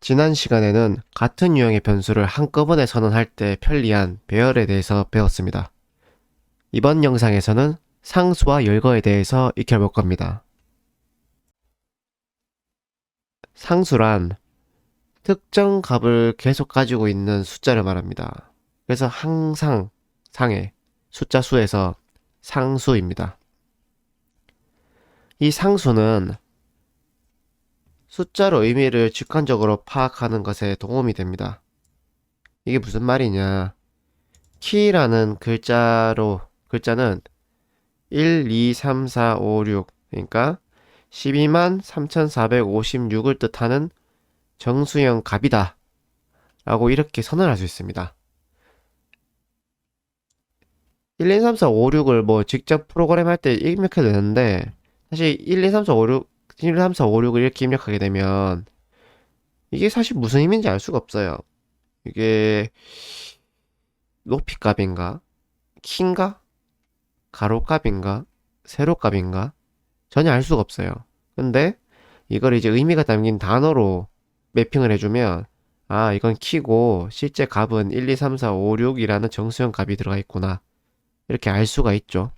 지난 시간에는 같은 유형의 변수를 한꺼번에 선언할 때 편리한 배열에 대해서 배웠습니다. 이번 영상에서는 상수와 열거에 대해서 익혀볼 겁니다. 상수란 특정 값을 계속 가지고 있는 숫자를 말합니다. 그래서 항상 상의 숫자 수에서 상수입니다. 이 상수는 숫자로 의미를 직관적으로 파악하는 것에 도움이 됩니다. 이게 무슨 말이냐? 키라는 글자는 1, 2, 3, 4, 5, 6 그러니까 12만 3456을 뜻하는 정수형 값이다 라고 이렇게 선언할 수 있습니다. 1, 2, 3, 4, 5, 6을 뭐 직접 프로그램 할 때 입력해도 되는데 사실 1, 2, 3, 4, 5, 6 1, 2, 3, 4, 5, 6을 이렇게 입력하게 되면 이게 사실 무슨 의미인지 알 수가 없어요. 이게 높이 값인가? 키인가? 가로 값인가? 세로 값인가? 전혀 알 수가 없어요. 근데 이걸 이제 의미가 담긴 단어로 매핑을 해주면 아 이건 키고 실제 값은 1, 2, 3, 4, 5, 6이라는 정수형 값이 들어가 있구나 이렇게 알 수가 있죠.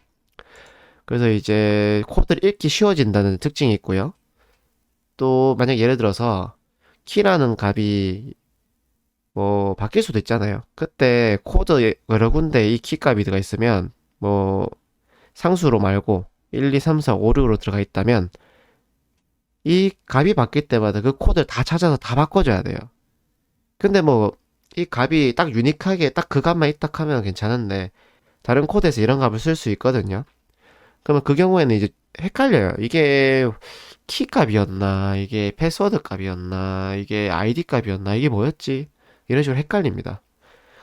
그래서 이제 코드를 읽기 쉬워진다는 특징이 있고요. 또 만약 예를 들어서 키라는 값이 뭐 바뀔 수도 있잖아요. 그때 코드 여러 군데 이 키 값이 들어가 있으면 뭐 상수로 말고 1, 2, 3, 4, 5, 6으로 들어가 있다면 이 값이 바뀔 때마다 그 코드를 다 찾아서 다 바꿔줘야 돼요. 근데 뭐 이 값이 딱 유니크하게 딱 그 값만 있다 하면 괜찮은데 다른 코드에서 이런 값을 쓸 수 있거든요. 그러면 그 경우에는 이제 헷갈려요. 이게 키 값이었나, 이게 패스워드 값이었나, 이게 아이디 값이었나, 이게 뭐였지? 이런 식으로 헷갈립니다.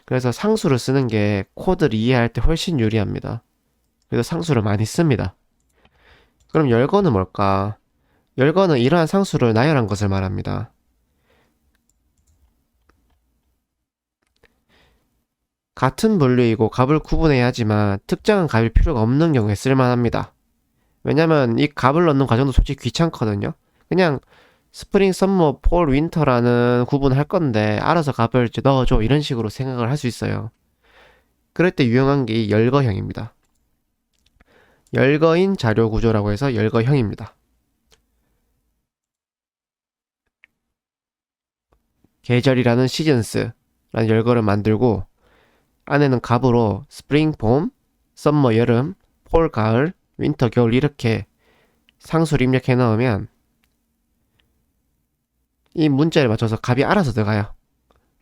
그래서 상수를 쓰는 게 코드를 이해할 때 훨씬 유리합니다. 그래서 상수를 많이 씁니다. 그럼 열거는 뭘까? 열거는 이러한 상수를 나열한 것을 말합니다. 같은 분류이고 값을 구분해야 하지만 특정한 값일 필요가 없는 경우에 쓸만합니다. 왜냐면 이 값을 넣는 과정도 솔직히 귀찮거든요. 그냥 스프링, 썸머, 폴, 윈터라는 구분을 할 건데 알아서 값을 이제 넣어줘 이런 식으로 생각을 할 수 있어요. 그럴 때 유용한 게 이 열거형입니다. 열거인 자료 구조라고 해서 열거형입니다. 계절이라는 시즌스라는 열거를 만들고 안에는 값으로 스프링, 봄, 썸머, 여름, 폴, 가을, 윈터, 겨울 이렇게 상수를 입력해 넣으면 이 문자를 맞춰서 값이 알아서 들어가요.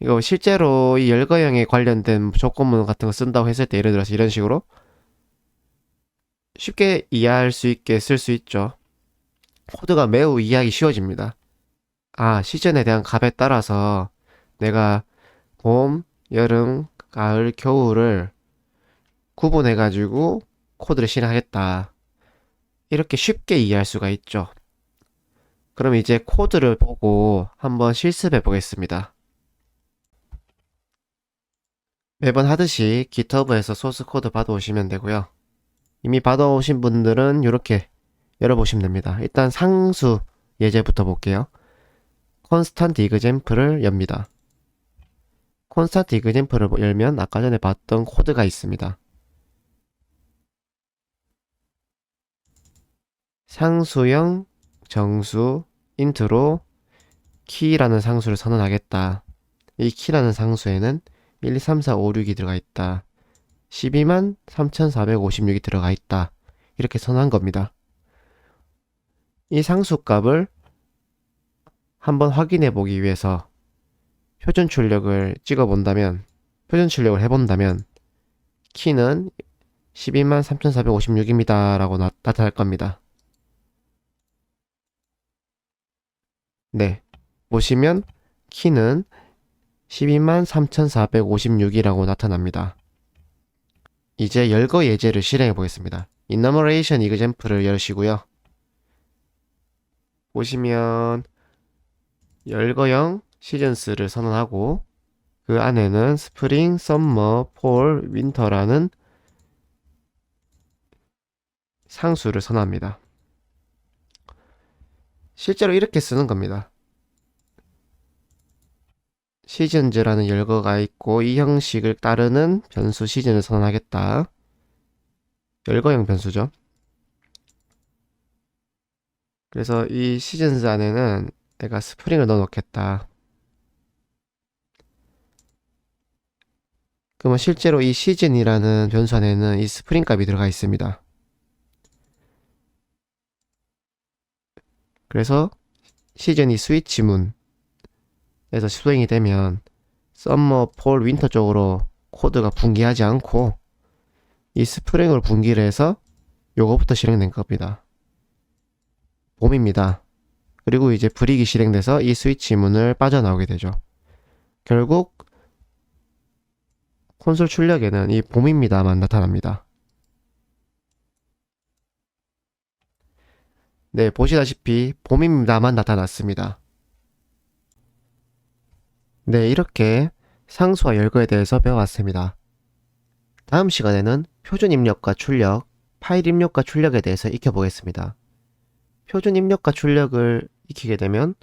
이거 실제로 이 열거형에 관련된 조건문 같은 거 쓴다고 했을 때 예를 들어서 이런 식으로 쉽게 이해할 수 있게 쓸 수 있죠. 코드가 매우 이해하기 쉬워집니다. 아, 시즌에 대한 값에 따라서 내가 봄, 여름, 가을, 겨울을 구분해가지고 코드를 실행하겠다. 이렇게 쉽게 이해할 수가 있죠. 그럼 이제 코드를 보고 한번 실습해 보겠습니다. 매번 하듯이 GitHub에서 소스 코드 받아오시면 되고요. 이미 받아오신 분들은 이렇게 열어보시면 됩니다. 일단 상수 예제부터 볼게요. 콘스탄트 이그젬플을 엽니다. 콘스탄트 이그젬플을 열면 아까 전에 봤던 코드가 있습니다. 상수형 정수 인트로 키라는 상수를 선언하겠다. 이 키라는 상수에는 1, 2, 3, 4, 5, 6이 들어가 있다. 12만 3456이 들어가 있다. 이렇게 선언한 겁니다. 이 상수값을 한번 확인해 보기 위해서 표준 출력을 찍어 본다면, 표준 출력을 해본다면, 키는 12만 3456입니다. 라고 나타날 겁니다. 네. 보시면, 키는 12만 3456이라고 나타납니다. 이제 열거 예제를 실행해 보겠습니다. enumeration example를 열시고요. 보시면, 열거형 시즌스를 선언하고, 그 안에는 스프링, 썸머, 폴, 윈터라는 상수를 선언합니다. 실제로 이렇게 쓰는 겁니다. 시즌즈라는 열거가 있고 이 형식을 따르는 변수 시즌을 선언하겠다. 열거형 변수죠. 그래서 이 시즌즈 안에는 내가 스프링을 넣어 놓겠다. 그러면 실제로 이 시즌이라는 변수 안에는 이 스프링 값이 들어가 있습니다. 그래서 시즌이 스위치문에서 수행이 되면 썸머, 폴, 윈터 쪽으로 코드가 분기하지 않고 이 스프링을 분기를 해서 요거부터 실행된 겁니다. 봄입니다. 그리고 이제 브릭이 실행돼서 이 스위치 문을 빠져나오게 되죠. 결국 콘솔 출력에는 이 봄입니다만 나타납니다. 네, 보시다시피 봄입니다만 나타났습니다. 네, 이렇게 상수와 열거에 대해서 배워왔습니다. 다음 시간에는 표준 입력과 출력, 파일 입력과 출력에 대해서 익혀보겠습니다. 표준 입력과 출력을 익히게 되면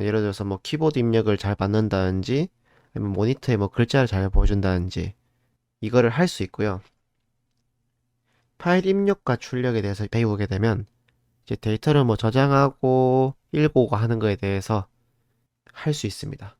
예를 들어서 뭐 키보드 입력을 잘 받는다든지 아니면 모니터에 뭐 글자를 잘 보여준다든지 이거를 할 수 있고요. 파일 입력과 출력에 대해서 배우게 되면 이제 데이터를 뭐 저장하고 읽고 하는 거에 대해서 할 수 있습니다.